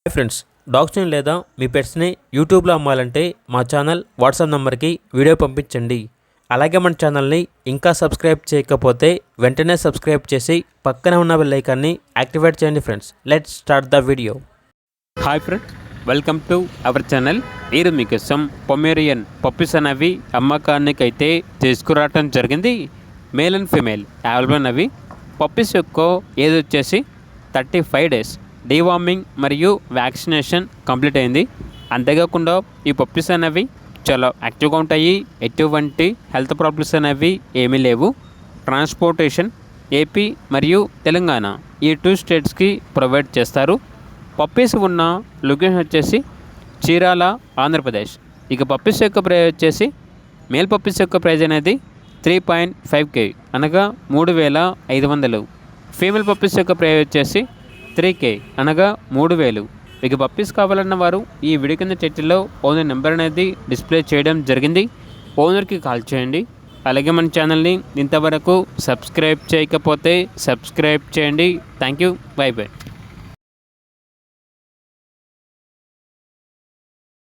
Hi friends, డాగ్స్ని లేదా మీ పెట్స్ని యూట్యూబ్లో అమ్మాలంటే మా ఛానల్ వాట్సాప్ నెంబర్కి వీడియో పంపించండి. అలాగే మన ఛానల్ని ఇంకా సబ్స్క్రైబ్ చేయకపోతే వెంటనే సబ్స్క్రైబ్ చేసి పక్కనే ఉన్న బెల్ ఐకాన్ని యాక్టివేట్ చేయండి. Friends, let's start the video. Hi friends, welcome to our channel. ఈరోజు మీకోసం పొమేరియన్ పప్పీస్ అనేవి అమ్మకానికి అయితే తీసుకురావటం జరిగింది. మేల్ అండ్ ఫీమేల్ అవైలబుల్ అవి. పప్పీస్ యొక్క ఏజ్ వచ్చేసి 35 days. డీవార్మింగ్ మరియు వ్యాక్సినేషన్ కంప్లీట్ అయింది. అంతేకాకుండా ఈ పప్పీస్ అనేవి చాలా యాక్టివ్గా ఉంటాయి. ఎటువంటి హెల్త్ ప్రాబ్లమ్స్ అనేవి ఏమీ లేవు. ట్రాన్స్పోర్టేషన్ ఏపీ మరియు తెలంగాణ ఈ 2 స్టేట్స్కి ప్రొవైడ్ చేస్తారు. పప్పీస్ ఉన్న లొకేషన్ వచ్చేసి చీరాల, ఆంధ్రప్రదేశ్. ఇక పప్పీస్ యొక్క ప్రైస్ వచ్చేసి మేల్ పప్పీస్ యొక్క ప్రైస్ అనేది 3.5K అనగా 3,500. ఫీమేల్ పప్పీస్ యొక్క ప్రైస్ వచ్చేసి 3K అనగా 3,000. మీకు పప్పీస్ కావాలన్న వారు ఈ వీడియో కింద టైటిల్లో ఓనర్ నెంబర్ అనేది డిస్ప్లే చేయడం జరిగింది. ఓనర్కి కాల్ చేయండి. అలాగే మన ఛానల్ని ఇంతవరకు సబ్స్క్రైబ్ చేయకపోతే సబ్స్క్రైబ్ చేయండి. Thank you. By by.